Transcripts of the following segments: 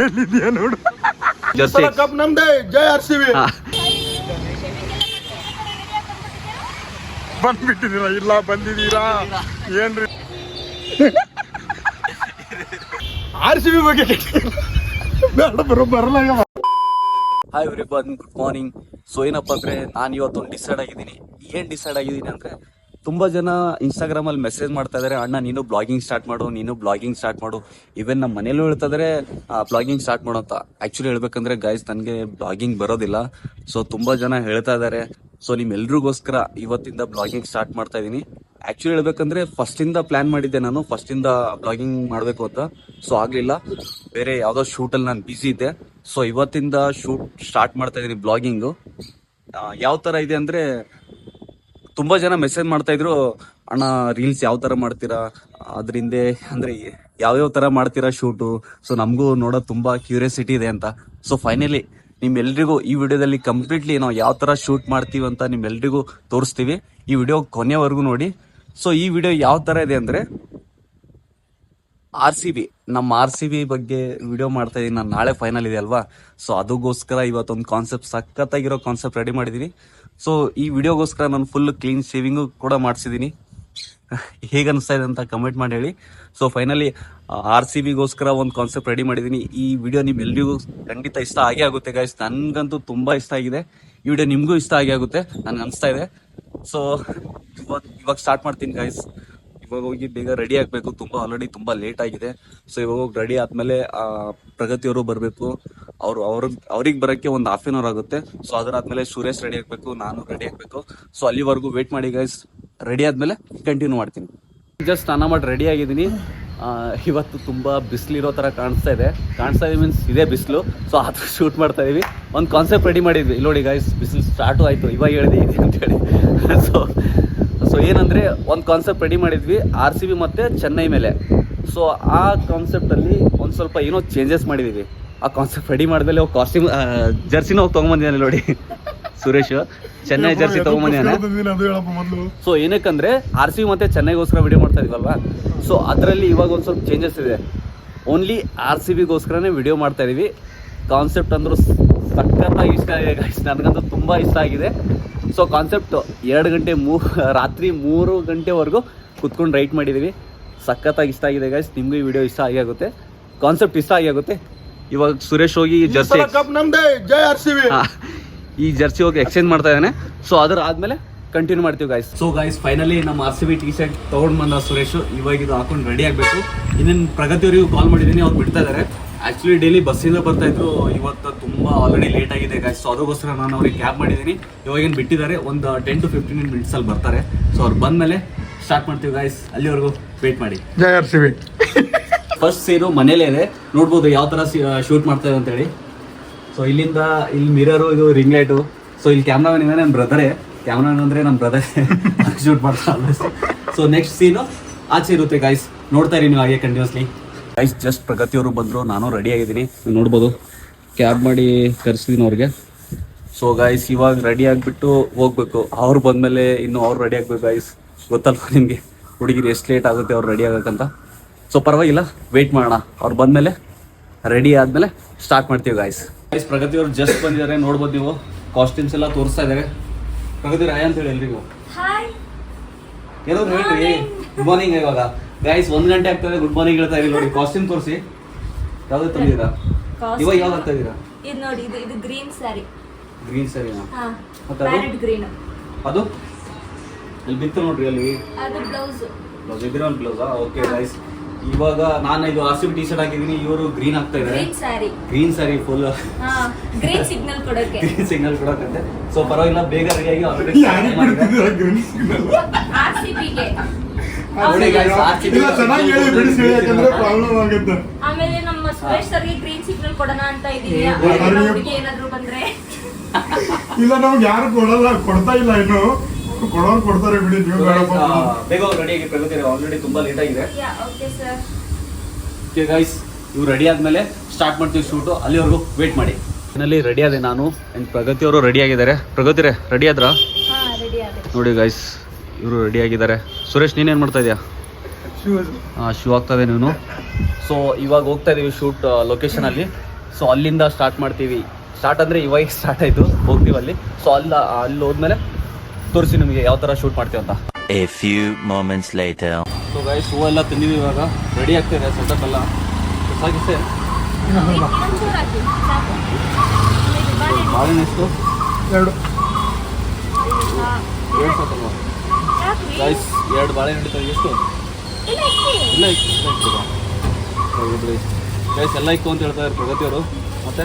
ಎಲ್ಲಿದ್ಯಾ ನೋಡು. Jersey cup ನಮ್ದೇ. ಜೈ RCB. ಬಂದ್ಬಿಟ್ಟಿದ್ದೀರಾ? ಇಲ್ಲ ಬಂದಿದ್ದೀರಾ ಏನ್ರಿ? RCB ಬಗ್ಗೆ ಬೇಡ ಬರೋ ಬರಲ್ಲ. Hi everyone, good morning. So ಏನಪ್ಪ ಅಂದರೆ ನಾನು ಇವತ್ತೊಂದು ಡಿಸೈಡ್ ಆಗಿದ್ದೀನಿ. ಏನು ಡಿಸೈಡ್ ಆಗಿದ್ದೀನಿ ಅಂದರೆ, ತುಂಬ ಜನ ಇನ್ಸ್ಟಾಗ್ರಾಮಲ್ಲಿ ಮೆಸೇಜ್ ಮಾಡ್ತಾ ಇದ್ದಾರೆ, ಅಣ್ಣ ನೀನು ಬ್ಲಾಗಿಂಗ್ ಸ್ಟಾರ್ಟ್ ಮಾಡು, ನೀನು ಬ್ಲಾಗಿಂಗ್ ಸ್ಟಾರ್ಟ್ ಮಾಡು. ಈವನ್ ನಮ್ಮ ಮನೇಲೂ ಹೇಳ್ತಾ ಇದ್ದಾರೆ ಬ್ಲಾಗಿಂಗ್ ಸ್ಟಾರ್ಟ್ ಮಾಡು ಅಂತ. ಆ್ಯಕ್ಚುಲಿ ಹೇಳ್ಬೇಕಂದ್ರೆ ಗೈಸ್, ನನಗೆ ಬ್ಲಾಗಿಂಗ್ ಬರೋದಿಲ್ಲ. ಸೊ ತುಂಬ ಜನ ಹೇಳ್ತಾ ಇದ್ದಾರೆ. ಸೊ ನಿಮ್ಮೆಲ್ರಿಗೋಸ್ಕರ ಇವತ್ತಿಂದ ಬ್ಲಾಗಿಂಗ್ ಸ್ಟಾರ್ಟ್ ಮಾಡ್ತಾ ಇದ್ದೀನಿ. ಆ್ಯಕ್ಚುಲಿ ಹೇಳ್ಬೇಕಂದ್ರೆ ಫಸ್ಟಿಂದ ಪ್ಲ್ಯಾನ್ ಮಾಡಿದ್ದೆ, ನಾನು ಫಸ್ಟಿಂದ ಬ್ಲಾಗಿಂಗ್ ಮಾಡಬೇಕು ಅಂತ. ಸೊ ಆಗಲಿಲ್ಲ, ಬೇರೆ ಯಾವುದೋ ಶೂಟಲ್ಲಿ ನಾನು ಬ್ಯುಸಿ ಇದ್ದೆ. ಸೊ ಇವತ್ತಿಂದ ಶೂಟ್ ಸ್ಟಾರ್ಟ್ ಮಾಡ್ತಾ ಇದ್ದೀನಿ ಬ್ಲಾಗಿಂಗು. ಯಾವ ಥರ ಇದೆ ಅಂದರೆ, ತುಂಬ ಜನ ಮೆಸೇಜ್ ಮಾಡ್ತಾಯಿದ್ರು, ಅಣ್ಣ ರೀಲ್ಸ್ ಯಾವ ಥರ ಮಾಡ್ತೀರಾ, ಅದರಿಂದ ಅಂದರೆ ಯಾವ್ಯಾವ ಥರ ಮಾಡ್ತೀರಾ ಶೂಟು. ಸೊ ನಮಗೂ ನೋಡೋದು ತುಂಬ ಕ್ಯೂರಿಯಾಸಿಟಿ ಇದೆ ಅಂತ. ಸೊ ಫೈನಲಿ ನಿಮ್ಮೆಲ್ರಿಗೂ ಈ ವಿಡಿಯೋದಲ್ಲಿ ಕಂಪ್ಲೀಟ್ಲಿ ನಾವು ಯಾವ ಥರ ಶೂಟ್ ಮಾಡ್ತೀವಿ ಅಂತ ನಿಮ್ಮೆಲ್ರಿಗೂ ತೋರಿಸ್ತೀವಿ. ಈ ವಿಡಿಯೋ ಕೊನೆವರೆಗೂ ನೋಡಿ. ಸೊ ಈ ವಿಡಿಯೋ ಯಾವ ಥರ ಇದೆ ಅಂದರೆ, RCB, ನಮ್ಮ RCB ಬಗ್ಗೆ ವಿಡಿಯೋ ಮಾಡ್ತಾ ಇದ್ದೀನಿ ನಾನು. ನಾಳೆ ಫೈನಲ್ ಇದೆ ಅಲ್ವಾ. ಸೊ ಅದಕ್ಕೋಸ್ಕರ ಇವತ್ತೊಂದು ಕಾನ್ಸೆಪ್ಟ್, ಸಖತ್ತಾಗಿರೋ ಕಾನ್ಸೆಪ್ಟ್ ರೆಡಿ ಮಾಡಿದ್ದೀನಿ. ಸೊ ಈ ವಿಡಿಯೋಗೋಸ್ಕರ ನಾನು ಫುಲ್ ಕ್ಲೀನ್ ಶೇವಿಂಗು ಕೂಡ ಮಾಡಿಸಿದ್ದೀನಿ. ಹೇಗೆ ಅನಿಸ್ತಾ ಇದೆ ಅಂತ ಕಮೆಂಟ್ ಮಾಡಿ ಹೇಳಿ. ಸೊ ಫೈನಲಿ RCBಗೋಸ್ಕರ ಒಂದು ಕಾನ್ಸೆಪ್ಟ್ ರೆಡಿ ಮಾಡಿದ್ದೀನಿ. ಈ ವಿಡಿಯೋ ನಿಮ್ಮೆಲ್ರಿಗೂ ಖಂಡಿತ ಇಷ್ಟ ಆಗೇ ಆಗುತ್ತೆ ಗೈಸ್. ನನಗಂತೂ ತುಂಬ ಇಷ್ಟ ಆಗಿದೆ. ಈ ವಿಡಿಯೋ ನಿಮಗೂ ಇಷ್ಟ ಆಗೇ ಆಗುತ್ತೆ ನನಗೆ ಅನಿಸ್ತಾ ಇದೆ. ಸೊ ಇವಾಗ ಸ್ಟಾರ್ಟ್ ಮಾಡ್ತೀನಿ ಗೈಸ್. ಇವಾಗ ಹೋಗಿ ಬೇಗ ರೆಡಿ ಆಗಬೇಕು. ಆಲ್ರೆಡಿ ತುಂಬ ಲೇಟ್ ಆಗಿದೆ. ಸೊ ಇವಾಗ ಹೋಗಿ ರೆಡಿ ಆದಮೇಲೆ ಪ್ರಗತಿಯವರು ಬರಬೇಕು. ಅವ್ರಿಗೆ ಬರೋಕ್ಕೆ ಒಂದು ಹಾಫ್ ಆನ್ ಅವರ್ ಆಗುತ್ತೆ. ಸೊ ಅದರಾದ್ಮೇಲೆ ಸುರೇಶ್ ರೆಡಿ ಆಗಬೇಕು, ನಾನು ರೆಡಿ ಆಗಬೇಕು. ಸೊ ಅಲ್ಲಿವರೆಗೂ ವೇಟ್ ಮಾಡಿ ಗೈಸ್. ರೆಡಿ ಆದಮೇಲೆ ಕಂಟಿನ್ಯೂ ಮಾಡ್ತೀನಿ. ಜಸ್ಟ್ ಸ್ನಾನ ಮಾಡಿ ರೆಡಿ ಆಗಿದ್ದೀನಿ. ಇವತ್ತು ತುಂಬ ಬಿಸಿಲಿರೋ ಥರ ಕಾಣಿಸ್ತಾ ಇದೆ ಮೀನ್ಸ್ ಇದೇ ಬಿಸಿಲು. ಸೊ ಆದರೂ ಶೂಟ್ ಮಾಡ್ತಾ ಇದೀವಿ. ಒಂದು ಕಾನ್ಸೆಪ್ಟ್ ರೆಡಿ ಮಾಡಿದ್ವಿ. ಇಲ್ಲಿ ನೋಡಿ ಗೈಸ್, ಬಿಸಿಲು ಸ್ಟಾರ್ಟು ಆಯಿತು. ಇವಾಗ ಹೇಳಿದೆ ಇದೆ ಅಂತೇಳಿ. ಸೊ ಏನಂದರೆ, ಒಂದು ಕಾನ್ಸೆಪ್ಟ್ ರೆಡಿ ಮಾಡಿದ್ವಿ RCB ಮತ್ತು ಚೆನ್ನೈ ಮೇಲೆ. ಸೊ ಆ ಕಾನ್ಸೆಪ್ಟಲ್ಲಿ ಒಂದು ಸ್ವಲ್ಪ ಏನೋ ಚೇಂಜಸ್ ಮಾಡಿದ್ದೀವಿ. ಆ ಕಾನ್ಸೆಪ್ಟ್ ರೆಡಿ ಮಾಡಿದ್ಮೇಲೆ ಕಾಸ್ಟ್ಯೂಮ್ ಜರ್ಸಿನ ಹೋಗಿ ತೊಗೊಂಬಂದಿದ್ದಾನೆ ನೋಡಿ ಸುರೇಶ್. ಚೆನ್ನೈ ಜರ್ಸಿ ತೊಗೊಂಬಂದಿದ್ದಾನೆ. ಸೊ ಏನಕ್ಕಂದರೆ RCB ಮತ್ತು ಚೆನ್ನೈಗೋಸ್ಕರ ವಿಡಿಯೋ ಮಾಡ್ತಾ ಇದೀವಲ್ವಾ. ಸೊ ಅದರಲ್ಲಿ ಇವಾಗ ಒಂದು ಸ್ವಲ್ಪ ಚೇಂಜಸ್ ಇದೆ. ಓನ್ಲಿ RCBಗೋಸ್ಕರನೇ ವಿಡಿಯೋ ಮಾಡ್ತಾ ಇದೀವಿ. ಕಾನ್ಸೆಪ್ಟ್ ಅಂದರೂ ಸಖತ್ತಾಗಿ ಇಷ್ಟ ಆಗಿದೆ ಗೈಸ್, ನನಗಂತೂ ತುಂಬ ಇಷ್ಟ ಆಗಿದೆ. ಸೊ ಕಾನ್ಸೆಪ್ಟು 2 ಗಂಟೆ ರಾತ್ರಿ 3 ಗಂಟೆವರೆಗೂ ಕುತ್ಕೊಂಡು ರೈಟ್ ಮಾಡಿದ್ದೀವಿ. ಸಖತ್ತಾಗಿ ಇಷ್ಟ ಆಗಿದೆ ಗೈಸ್. ನಿಮಗೂ ಈ ವಿಡಿಯೋ ಇಷ್ಟ ಆಗಿ ಆಗುತ್ತೆ, ಕಾನ್ಸೆಪ್ಟ್ ಇಷ್ಟ ಆಗಿ ಆಗುತ್ತೆ. ಇವಾಗ ಸುರೇಶ್ ಹೋಗಿ ಜರ್ಸಿ ಈ ಜರ್ಸಿ ಹೋಗಿ ಎಕ್ಸ್ಚೇಂಜ್ ಮಾಡ್ತಾ ಇದ್ದಾನೆ. ಸೊ ಅದರ ಆದಮೇಲೆ ಕಂಟಿನ್ಯೂ ಮಾಡ್ತೀವಿ ಗೈಸ್. ಸೊ ಗೈಸ್, ಫೈನಲಿ ನಮ್ಮ RCB ಟಿ ಶರ್ಟ್ ತೊಗೊಂಡು ಬಂದ ಸುರೇಶ್. ಇವಾಗ ಇದು ಹಾಕೊಂಡು ರೆಡಿ ಆಗಬೇಕು. ಇನ್ನೇನು ಪ್ರಗತಿಯವರಿಗೂ ಕಾಲ್ ಮಾಡಿದ್ದೀನಿ, ಅವ್ರು ಬಿಡ್ತಾ ಇದ್ದಾರೆ. ಆ್ಯಕ್ಚುಲಿ ಡೈಲಿ ಬಸ್ಸಿಂದ ಬರ್ತಾಯಿದ್ರು, ಇವತ್ತು ತುಂಬ ಆಲ್ರೆಡಿ ಲೇಟ್ ಆಗಿದೆ ಗೈಸ್. ಸೊ ಅದಕ್ಕೋಸ್ಕರ ನಾನು ಅವ್ರಿಗೆ ಕ್ಯಾಬ್ ಮಾಡಿದ್ದೀನಿ. ಇವಾಗೇನು ಬಿಟ್ಟಿದ್ದಾರೆ, ಒಂದು 10 to 15 ಮಿನಿಟ್ಸಲ್ಲಿ ಬರ್ತಾರೆ. ಸೊ ಅವ್ರು ಬಂದಮೇಲೆ ಸ್ಟಾರ್ಟ್ ಮಾಡ್ತೀವಿ ಗೈಸ್. ಅಲ್ಲಿವರೆಗೂ ವೇಟ್ ಮಾಡಿ. ಜೈ RCB. ಫಸ್ಟ್ ಸೀನು ಮನೇಲೇ ಇದೆ, ನೋಡ್ಬೋದು ಯಾವ ಥರ ಶೂಟ್ ಮಾಡ್ತಾಯಿದೆ ಅಂತೇಳಿ. ಸೊ ಇಲ್ಲಿ ಮಿರರು, ಇದು ರಿಂಗ್ ಲೈಟು. ಸೊ ಇಲ್ಲಿ ಕ್ಯಾಮ್ರಾಮನ್ ಇದೆ, ನನ್ನ ಬ್ರದರೇ. ಕ್ಯಾಮ್ರಾಮನ್ ಅಂದರೆ ನನ್ನ ಬ್ರದರೇ ಶೂಟ್ ಮಾಡ್ತಾರೆ. ಸೊ ನೆಕ್ಸ್ಟ್ ಸೀನು ಆಚೆ ಇರುತ್ತೆ ಗೈಸ್, ನೋಡ್ತಾ ಇರಿ ನೀವು ಹಾಗೆ ಕಂಟಿನ್ಯೂಸ್ಲಿ. ಗೈಸ್ ಜಸ್ಟ್ ಪ್ರಗತಿಯವರು ಬಂದರು, ನಾನು ರೆಡಿ ಆಗಿದ್ದೀನಿ. ನೋಡ್ಬೋದು, ಕ್ಯಾಬ್ ಮಾಡಿ ಕರೆಸಿದ್ದೀನಿ ಅವ್ರಿಗೆ. ಸೊ ಗೈಸ್ ಇವಾಗ ರೆಡಿ ಆಗಿಬಿಟ್ಟು ಹೋಗ್ಬೇಕು. ಅವ್ರು ಬಂದಮೇಲೆ ಇನ್ನು ಅವ್ರು ರೆಡಿ ಆಗಬೇಕು ಗೈಸ್. ಗೊತ್ತಲ್ವ ನಿಮಗೆ ಹುಡುಗಿರು ಎಷ್ಟು ಲೇಟ್ ಆಗುತ್ತೆ ಅವ್ರು ರೆಡಿ ಆಗೋಕ್ಕಂತ. ಸೊ ಪರವಾಗಿಲ್ಲ, ವೆಯ್ಟ್ ಮಾಡೋಣ. ಅವ್ರು ಬಂದಮೇಲೆ ರೆಡಿ ಆದಮೇಲೆ ಸ್ಟಾರ್ಟ್ ಮಾಡ್ತೀವಿ ಗೈಸ್. ಪ್ರಗತಿಯವರು ಜಸ್ಟ್ ಬಂದಿದ್ದಾರೆ, ನೋಡ್ಬೋದು ನೀವು. ಕಾಸ್ಟ್ಯೂಮ್ಸ್ ಎಲ್ಲ ತೋರಿಸ್ತಾ ಇದ್ದಾರೆ. ಪ್ರಗತಿ ರಾಯ ಅಂತ ಹೇಳಿ ಎಲ್ರಿಗೂ ಏನೋ ಹೇಳ್ರಿ ಗುಡ್ ಮಾರ್ನಿಂಗ್. ಇವಾಗ ಗೈಸ್ 1 ಗಂಟೆ ಆಗ್ತದೆ, ಗುಡ್ ಮಾರ್ನಿಂಗ್ ಹೇಳ್ತಾ ಇದೀವಿ. ನೋಡಿ ಕಾಸ್ಟ್ಯೂಮ್ ತೋರಿಸಿ, ಯಾವ್ದು ತಂದಿದ್ದೀರಾ? ಇವಾಗ ಯಾವ್ದು ಆಗ್ತಾ ಇದ್ದೀರಾ? ಇದು ನೋಡಿ, ಇದು ಗ್ರೀನ್ ಸ್ಯಾರಿ. ಗ್ರೀನ್ ಸ್ಯಾರಿನಾ? ಮತ್ತೆ ಪ್ಯಾರೆಟ್ ಗ್ರೀನ್. ಅದು ಇಲ್ಲಿ ಬಿತ್ತು ನೋಡ್ರಿ, ಅಲ್ಲಿ ಅದು ಬ್ಲೌಸ್. ಬ್ಲೌಸ್ ಬ್ಲೌಸಾ? ಓಕೆ ಗೈಸ್, ಇವಾಗ ನಾನು ಇದು RCB ಟಿ ಶರ್ಟ್ ಹಾಕಿದ್ದೀನಿ, ಇವರು ಗ್ರೀನ್ ಆಗ್ತಾ ಇದ್ದಾರೆ. Green sari full green signal ಕೊಡಕ್ಕೆ. ಗ್ರೀನ್ ಸಿಗ್ನಲ್ ಕೊಡಕ್ಕೆ. ಸೊ ಪರವಾಗಿಲ್ಲ, ಬೇಗ ರೆಡಿಯಾಗಿ ಆಲ್ರೆಡಿ RCBಗೆ. ಆಮೇಲೆ ನಮ್ಮ ಸುರೇಶ್ ಸರ್ಗೆ ಗ್ರೀನ್ ಸಿಗ್ನಲ್ ಕೊಡೋಣ ಅಂತ ಇದೀವಿ. ಹುಡುಗಿ ಏನಾದ್ರು ಬಂದ್ರೆ ಇಲ್ಲ, ನಮ್ಗೆ ಯಾರು ಕೊಡಲ್ಲ, ಕೊಡ್ತಾ ಇಲ್ಲ ಇನ್ನು. ಕೊಡೋರು ಕೊಡ್ತಾರೆ ಬಿಡಿ. ಬೇಗ ರೆಡಿಯಾಗಿ ಪ್ರಗತಿ, ಆಲ್ರೆಡಿ ತುಂಬಾ ಲೇಟ್ ಆಗಿದೆ. Okay sir. ಓಕೆ ಗೈಸ್, ಇವ್ರು ರೆಡಿ ಆದ್ಮೇಲೆ ಸ್ಟಾರ್ಟ್ ಮಾಡ್ತೀವಿ ಶೂಟು. ಅಲ್ಲಿವರೆಗೂ ವೇಟ್ ಮಾಡಿ. ಫೈನಲಿ ರೆಡಿ ಆದೆ ನಾನು, ಆ್ಯಂಡ್ ಪ್ರಗತಿಯವರು ರೆಡಿ ಆಗಿದ್ದಾರೆ. ಪ್ರಗತಿರೇ ರೆಡಿ ಆದ್ರಾ? ನೋಡಿ ಗೈಸ್, ಇವರು ರೆಡಿ ಆಗಿದ್ದಾರೆ. ಸುರೇಶ್ ನೀನೇನು ಮಾಡ್ತಾ ಇದೀಯಾ? ಶೂ ಆಗ್ತಾ ಇದೆ. ನೀನು ಸೊ ಇವಾಗ ಹೋಗ್ತಾ ಇದೀವಿ ಶೂಟ್ ಲೊಕೇಶನಲ್ಲಿ. ಸೊ ಅಲ್ಲಿಂದ ಸ್ಟಾರ್ಟ್ ಮಾಡ್ತೀವಿ. ಸ್ಟಾರ್ಟ್ ಅಂದರೆ ಇವಾಗ ಸ್ಟಾರ್ಟ್ ಆಯಿತು, ಹೋಗ್ತೀವಿ ಅಲ್ಲಿ. ಸೊ ಅಲ್ಲಿ ಹೋದ್ಮೇಲೆ ತೋರಿಸಿ ನಿಮಗೆ ಯಾವ ಥರ ಶೂಟ್ ಮಾಡ್ತೀವಿ ಅಂತ. A few moments later. So guys ಹೂವೆಲ್ಲ ತಿಂದಿವಿ, ಇವಾಗ ರೆಡಿ ಆಗ್ತಿದೆ ಸೆಟಪ್ ಎಲ್ಲ. ಸಾಕಿಸೆ ಇನ್ನೊಂಚೂರು ಹಾಕಿ ಸಾಕು. ಬಾಳೆಹಣ್ಣು ಎಷ್ಟು? 2 ಸಾಕಲ್ವಾ ಯಾಕ್ರಿ? ಗೈಸ್? 2 ಬಾಳೆಹಣ್ಣು ಹಿಡಿತಾರೆ. ಎಷ್ಟು? ಇಲ್ಲ ಇಕ್ಕಿ. ಎಲ್ಲ ಇಕ್ಕಿಬಿಡಿ ಗೈಸ್. ಎಲ್ಲ ಇಕ್ಕು ಅಂತ ಹೇಳ್ತಾರೆ ಪ್ರಗತಿಯವರು. ಮತ್ತೆ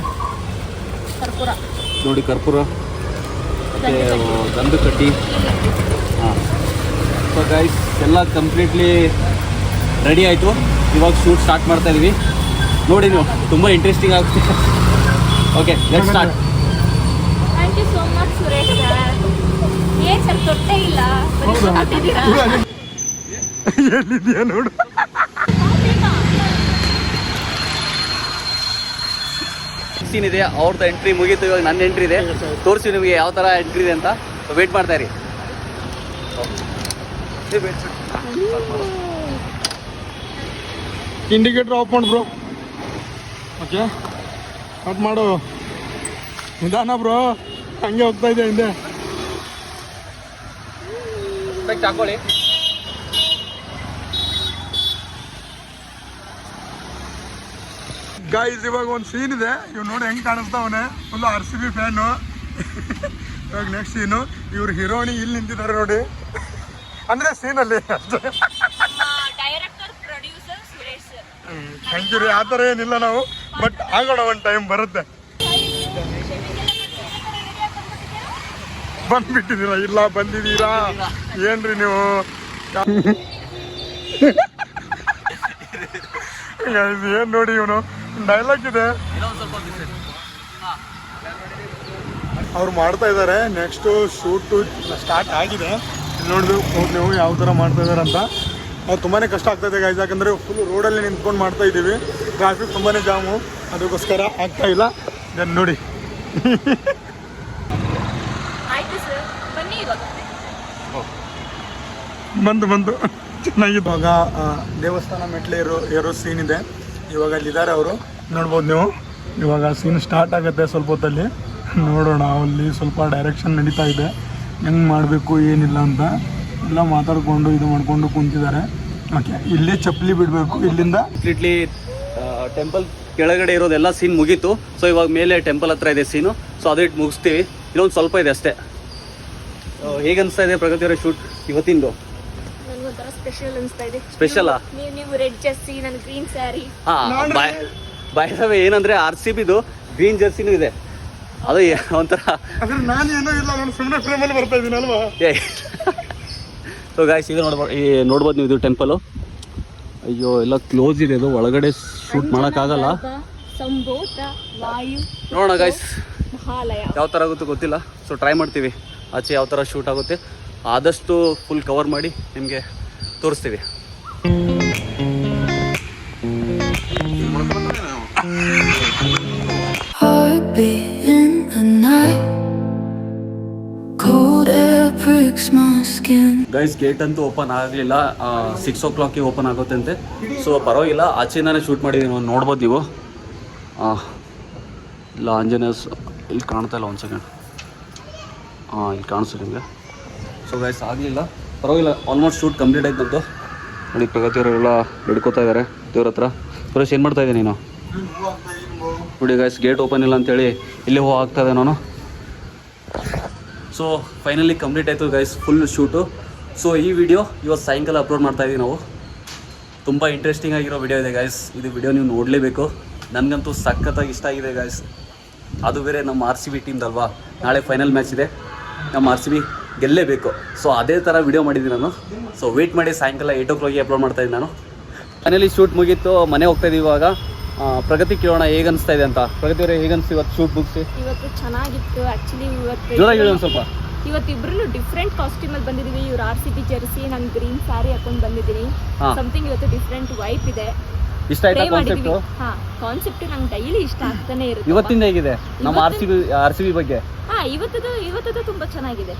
ಕರ್ಪೂರ, ನೋಡಿ ಕರ್ಪೂರ ಮತ್ತು ಗಂಧದ ಕಡ್ಡಿ. ಹಾಂ. ಸೊ ಗೈಸ್ ಎಲ್ಲ ಕಂಪ್ಲೀಟ್ಲಿ ರೆಡಿ ಆಯಿತು. ಇವಾಗ ಶೂಟ್ ಸ್ಟಾರ್ಟ್ ಮಾಡ್ತಾ ಇದೀವಿ. ನೋಡಿ ನೀವು, ತುಂಬ ಇಂಟ್ರೆಸ್ಟಿಂಗ್ ಆಗುತ್ತೆ. Okay let's start. Thank you so much Suresh sir. ಏನ್ ಸರ್ ತೊಟ್ಟೆ ಇಲ್ಲ, ಬರೀ ಮಾತಾಡ್ತಿದ್ದೀರಾ? ಎಲ್ಲಿದ್ಯಾ ನೋಡು. ಸೀನ್ ಇದೆ, ಅವ್ರದ್ದು ಎಂಟ್ರಿ ಮುಗೀತು. ಇವಾಗ ನನ್ನ ಎಂಟ್ರಿ ಇದೆ. ತೋರಿಸಿ ನಿಮಗೆ ಯಾವ ಥರ ಎಂಟ್ರಿ ಇದೆ ಅಂತ. ವೇಟ್ ಮಾಡ್ತಾ ಇರಿ. ಇಂಡಿಕೇಟರ್ ಆಫ್ ಮಾಡು ಬ್ರೋ. ಓಕೆ ಆಫ್ ಮಾಡು. ನಿಧಾನ ಬ್ರೋ, ಹಂಗೆ ಹೋಗ್ತಾ ಇದೆ ಹಿಂದೆ. ಹಾಕೊಳ್ಳಿ. ಗೈಸ್ ಇವಾಗ ಒಂದು ಸೀನ್ ಇದೆ. ಇವ್ ನೋಡಿ ಹೆಂಗ್ ಕಾಣಿಸ್ತಾವನೆ, ಫುಲ್ RCB ಫ್ಯಾನು. ಇವಾಗ ನೆಕ್ಸ್ಟ್ ಸೀನು, ಇವ್ರು ಹೀರೋಯಿನಿ ಇಲ್ಲಿ ನಿಂತಿದ್ದಾರೆ ನೋಡಿ, ಅಂದ್ರೆ ಸೀನಲ್ಲಿ ಅಷ್ಟೇ. Director producer Suresh sir. Thank you ರೀ. ಆ ಥರ ಏನಿಲ್ಲ ನಾವು, ಬಟ್ ಆಗೋಣ, ಒಂದು ಟೈಮ್ ಬರುತ್ತೆ. ಬಂದ್ಬಿಟ್ಟಿದ್ದೀರಾ? ಇಲ್ಲ ಬಂದಿದ್ದೀರಾ? ಏನ್ರಿ ನೀವು? ಏನ್ ನೋಡಿ, ಇವನು ಡೈಲಾಗ್ ಇದೆ, ಅವ್ರು ಮಾಡ್ತಾ ಇದ್ದಾರೆ. ನೆಕ್ಸ್ಟು ಶೂಟು ಸ್ಟಾರ್ಟ್ ಆಗಿದೆ. ನೋಡಿದ್ರು ನೀವು ಯಾವ ಥರ ಮಾಡ್ತಾ ಇದ್ದಾರೆ ಅಂತ. ಅವ್ರು ತುಂಬಾ ಕಷ್ಟ ಆಗ್ತಾ ಇದೆ ಗೈಸ್, ಯಾಕಂದರೆ ಫುಲ್ ರೋಡಲ್ಲಿ ನಿಂತ್ಕೊಂಡು ಮಾಡ್ತಾ ಇದ್ದೀವಿ. ಟ್ರಾಫಿಕ್ ತುಂಬಾ ಜಾಮು, ಅದಕ್ಕೋಸ್ಕರ ಆಗ್ತಾ ಇಲ್ಲ. ದೆನ್ ನೋಡಿ. ಆಯ್ತು ಸರ್, ಬನ್ನಿ ಇವಾಗ. ಬಂದು ಚೆನ್ನಾಗಿದೆ. ಇವಾಗ ದೇವಸ್ಥಾನ ಮೆಟ್ಲೆ ಏರೋ ಸೀನ್ ಇದೆ. ಇವಾಗ ಅಲ್ಲಿದ್ದಾರೆ ಅವರು, ನೋಡ್ಬೋದು ನೀವು. ಇವಾಗ ಸೀನ್ ಸ್ಟಾರ್ಟ್ ಆಗುತ್ತೆ ಸ್ವಲ್ಪ ಹೊತ್ತಲ್ಲಿ. ನೋಡೋಣ, ಅಲ್ಲಿ ಸ್ವಲ್ಪ ಡೈರೆಕ್ಷನ್ ನಡೀತಾ ಇದೆ, ಹೆಂಗೆ ಮಾಡಬೇಕು ಏನಿಲ್ಲ ಅಂತ ಎಲ್ಲ ಮಾತಾಡ್ಕೊಂಡು ಇದು ಮಾಡ್ಕೊಂಡು ಕುಂತಿದ್ದಾರೆ. ಓಕೆ, ಇಲ್ಲೇ ಚಪ್ಪಲಿ ಬಿಡಬೇಕು ಇಲ್ಲಿಂದ. ಕಂಪ್ಲೀಟ್ಲಿ ಟೆಂಪಲ್ ಕೆಳಗಡೆ ಇರೋದೆಲ್ಲ ಸೀನ್ ಮುಗೀತು. ಸೊ ಇವಾಗ ಮೇಲೆ ಟೆಂಪಲ್ ಹತ್ರ ಇದೆ ಸೀನು. ಸೊ ಅದು ಇಟ್ಟು ಮುಗಿಸ್ತೀವಿ. ಇನ್ನೊಂದು ಸ್ವಲ್ಪ ಇದೆ ಅಷ್ಟೇ. ಹೇಗೆ ಅನಿಸ್ತಾ ಇದೆ ಪ್ರಗತಿಯವರ ಶೂಟ್ ಇವತ್ತಿಂದು? ನನಗೊಂಥರ ಸ್ಪೆಷಲ್ ಅನಿಸ್ತಾ ಇದೆ. ಸ್ಪೆಷಲಾ? ನೀವು ರೆಡ್ ಜರ್ಸಿ, ನಾನು ಗ್ರೀನ್ ಸ್ಯಾರಿ. ಹಾಂ, ಬಾಯ್ದವೇ ಏನಂದರೆ RCBದು ಗ್ರೀನ್ ಜರ್ಸಿನೂ ಇದೆ. ಅದು ಒಂಥರ ಅದ್ರ ನಾನು ಏನೋ ಇಲ್ಲ, ನಾನು ಸುಮ್ಮನೆ ಫ್ರೇಮಲ್ಲಿ ಬರ್ತಾ ಇದ್ದೀನಿ ಅಲ್ವಾ. ಸೊ ಗಾಯ್ಸ್, ಇದು ನೋಡ್ಬೋದು ನೀವು, ಇದು ಟೆಂಪಲು. ಅಯ್ಯೋ, ಎಲ್ಲ ಕ್ಲೋಸ್ ಇದೆ, ಇದು ಒಳಗಡೆ ಶೂಟ್ ಮಾಡೋಕ್ಕಾಗಲ್ಲ. ನೋಡೋಣ ಗಾಯ್ಸ್ ಯಾವ ಥರ ಆಗುತ್ತೋ ಗೊತ್ತಿಲ್ಲ. ಸೊ ಟ್ರೈ ಮಾಡ್ತೀವಿ ಆಚೆ ಯಾವ ಥರ ಶೂಟ್ ಆಗುತ್ತೆ. ಆದಷ್ಟು ಫುಲ್ ಕವರ್ ಮಾಡಿ ನಿಮಗೆ ತೋರಿಸ್ತೀವಿ. ಗೈಸ್, ಗೇಟ್ ಅಂತೂ ಓಪನ್ ಆಗಲಿಲ್ಲ. 6 o'clock ಓಪನ್ ಆಗುತ್ತಂತೆ. ಸೊ ಪರವಾಗಿಲ್ಲ, ಆಚೆಯಿಂದಾನೇ ಶೂಟ್ ಮಾಡಿದ್ದೀವಿ. ನೋಡ್ಬೋದು ನೀವು. ಇಲ್ಲ ಆಂಜನೇಯ ಇಲ್ಲಿ ಕಾಣ್ತಾ ಇಲ್ಲ. ಒಂದು ಸೆಕೆಂಡ್. ಇಲ್ಲಿ ಕಾಣಿಸ್ತು ನಿಮಗೆ. ಸೊ ಗೈಸ್, ಆಗಲಿಲ್ಲ, ಪರವಾಗಿಲ್ಲ. ಆಲ್ಮೋಸ್ಟ್ ಶೂಟ್ ಕಂಪ್ಲೀಟ್ ಆಯ್ತು ನಮ್ಮದು. ನೋಡಿ ಪ್ರಗತಿಯವರೆಲ್ಲ ಹಿಡ್ಕೋತಾ ಇದ್ದಾರೆ ದೇವ್ರ ಹತ್ರ. ಸುರೇಶ್, ಏನು ಮಾಡ್ತಾ ಇದ್ದೀನಿ ನೀನು? ನೋಡಿ ಗೈಸ್, ಗೇಟ್ ಓಪನ್ ಇಲ್ಲ ಅಂತೇಳಿ ಇಲ್ಲೇ ಹೂ ಆಗ್ತಾ ಇದೆ ನಾನು. ಸೊ ಫೈನಲಿ ಕಂಪ್ಲೀಟ್ ಆಯಿತು ಗೈಸ್, ಫುಲ್ ಶೂಟು. ಸೊ ಈ ವಿಡಿಯೋ ಇವತ್ತು ಸಾಯಂಕಾಲ ಅಪ್ಲೋಡ್ ಮಾಡ್ತಾಯಿದ್ದೀವಿ ನಾವು. ತುಂಬ ಇಂಟ್ರೆಸ್ಟಿಂಗ್ ಆಗಿರೋ ವಿಡಿಯೋ ಇದೆ ಗೈಸ್. ಇದು ವಿಡಿಯೋ ನೀವು ನೋಡಲೇಬೇಕು. ನನಗಂತೂ ಸಖತ್ತಾಗಿ ಇಷ್ಟ ಆಗಿದೆ ಗೈಸ್. ಅದು ಬೇರೆ ನಮ್ಮ RCB ಟೀಮ್ದಲ್ವಾ. ನಾಳೆ ಫೈನಲ್ ಮ್ಯಾಚ್ ಇದೆ, ನಮ್ಮ RCB ಗೆಲ್ಲೇಬೇಕು. ಸೊ ಅದೇ ಥರ ವಿಡಿಯೋ ಮಾಡಿದ್ದೀನಿ ನಾನು. ಸೊ ವೆಯ್ಟ್ ಮಾಡಿ, ಸಾಯಂಕಾಲ 8 o'clock ಅಪ್ಲೋಡ್ ಮಾಡ್ತಾಯಿದ್ದೀನಿ ನಾನು. ಫೈನಲಿ ಶೂಟ್ ಮುಗೀತು, ಮನೆ ಹೋಗ್ತಾಯಿದ್ದೀವಿ ಇವಾಗ. ಪ್ರಗತಿ ಕೇಳೋಣ ಹೇಗೆ ಅನಿಸ್ತಾ ಇದೆ ಅಂತ. ಪ್ರಗತಿ ಅವರೇ, ಹೇಗೆ ಅನಿಸ್ತು ಇವತ್ತು ಶೂಟ್ ಮುಗಿಸಿ? ಇವತ್ತು ಚೆನ್ನಾಗಿತ್ತು ಆ್ಯಕ್ಚುಲಿ. ಜೋರಾಗಿ ಹೇಳಿ ಒಂದು ಸ್ವಲ್ಪ. ಇವತ್ತಿಬ್ರು ಡಿಫ್ರೆಂಟ್ ಕಾಸ್ಟ್ಯೂಮಲ್ಲಿ ಬಂದಿದ್ದೀವಿ. ಇವ್ರು RCB ಜರ್ಸಿ, ನಾನು ಗ್ರೀನ್ ಸ್ಯಾರಿ ಹಾಕೊಂಡು ಬಂದಿದ್ದೀನಿ. ಸಮಥಿಂಗ್ ಇವತ್ತು ಡಿಫ್ರೆಂಟ್ ವೈಪ್ ಇದೆ. ಇಷ್ಟ ಆಯ್ತಾ ಕಾನ್ಸೆಪ್ಟ್? ಹಾ, ಕಾನ್ಸೆಪ್ಟ್ ನಂಗೆ ಡೈಲಿ ಇಷ್ಟ ಆಗ್ತಾನೆ ಇರುತ್ತೆ. ಇವತ್ತಿಂದ ಹೇಗಿದೆ ನಮ್ಮ ಆರ್ ಸಿ ಬಿ ಬಗ್ಗೆ? ಹಾ, ಇವತ್ತದು ತುಂಬಾ ಚೆನ್ನಾಗಿದೆ.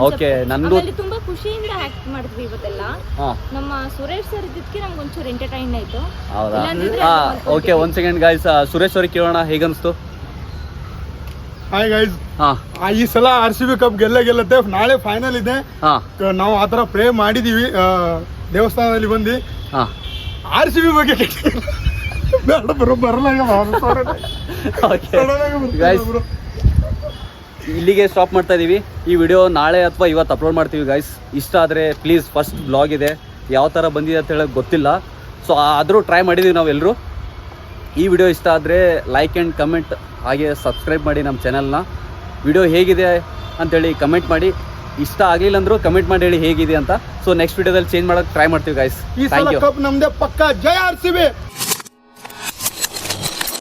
Okay, ನಂದು- ಆಮೇಲೆ ತುಂಬಾ ಖುಷಿಯಿಂದ ಆಕ್ಟ್ ಮಾಡಿದ್ವಿ ಇವತ್ತೆಲ್ಲ. ಹಾ, ನಮ್ಮ ಸುರೇಶ್ ಸರ್ ಇದ್ದಕ್ಕೆ ನಮ್ಗೆ ಒಂಚೂರು ಎಂಟರ್ಟೈನ್ ಆಯ್ತು. ಹೌದಾ? ಇಲ್ಲಾಂದಿದ್ರೆ ಹಾ, ಅದು ಓಕೆ, 1 ಸೆಕೆಂಡ್ ಗೈಸ್, ಸುರೇಶ್ ಅವ್ರಿಗೆ ಕೇಳೋಣ ಹೇಗನ್ಸ್ತು? ಹಾಯ್ ಗೈಸ್, ಹಾ ಈ ಸಲ RCB ಕಪ್ ಗೆಲ್ಲತ್ತೆ. ನಾಳೆ ಫೈನಲ್ ಇದೆ. ಹಾ ನಾವು ಆ ಥರ ಪ್ರೇ ಮಾಡಿದೀವಿ ದೇವಸ್ಥಾನದಲ್ಲಿ ಬಂದು. ಹಾ RCB ಬಗ್ಗೆ ಬೇಡ ಬ್ರೋ, ಬರಲ್ಲ ಗೈಸ್, ಇಲ್ಲಿಗೆ ಸ್ಟಾಪ್ ಮಾಡ್ತಾ ಇದೀವಿ. ಈ ವಿಡಿಯೋ ನಾಳೆ ಅಥವಾ ಇವತ್ತು ಅಪ್ಲೋಡ್ ಮಾಡ್ತೀವಿ ಗೈಸ್. ಇಷ್ಟ ಆದರೆ ಪ್ಲೀಸ್, ಫಸ್ಟ್ ಬ್ಲಾಗ್ ಇದೆ, ಯಾವ ಥರ ಬಂದಿದೆ ಅಂತ ಹೇಳೋಕೆ ಗೊತ್ತಿಲ್ಲ. ಸೊ ಆದರೂ ಟ್ರೈ ಮಾಡಿದ್ದೀವಿ ನಾವೆಲ್ಲರೂ. ಈ ವಿಡಿಯೋ ಇಷ್ಟ ಆದರೆ ಲೈಕ್ ಆ್ಯಂಡ್ ಕಮೆಂಟ್, ಹಾಗೆ ಸಬ್ಸ್ಕ್ರೈಬ್ ಮಾಡಿ ನಮ್ಮ ಚಾನಲ್ನ. ವಿಡಿಯೋ ಹೇಗಿದೆ ಅಂತೇಳಿ ಕಮೆಂಟ್ ಮಾಡಿ. ಇಷ್ಟ ಆಗಲಿಲ್ಲ ಅಂದರೂ ಕಮೆಂಟ್ ಮಾಡಿ ಹೇಳಿ ಹೇಗಿದೆ ಅಂತ. ಸೊ ನೆಕ್ಸ್ಟ್ ವಿಡಿಯೋದಲ್ಲಿ ಚೇಂಜ್ ಮಾಡೋಕ್ಕೆ ಟ್ರೈ ಮಾಡ್ತೀವಿ ಗೈಸ್. ಈ ಥ್ಯಾಂಕ್ ಸಲ ಯು. ಕಪ್ ನಮ್ದೇ ಪಕ್ಕ. ಜೈ RCB.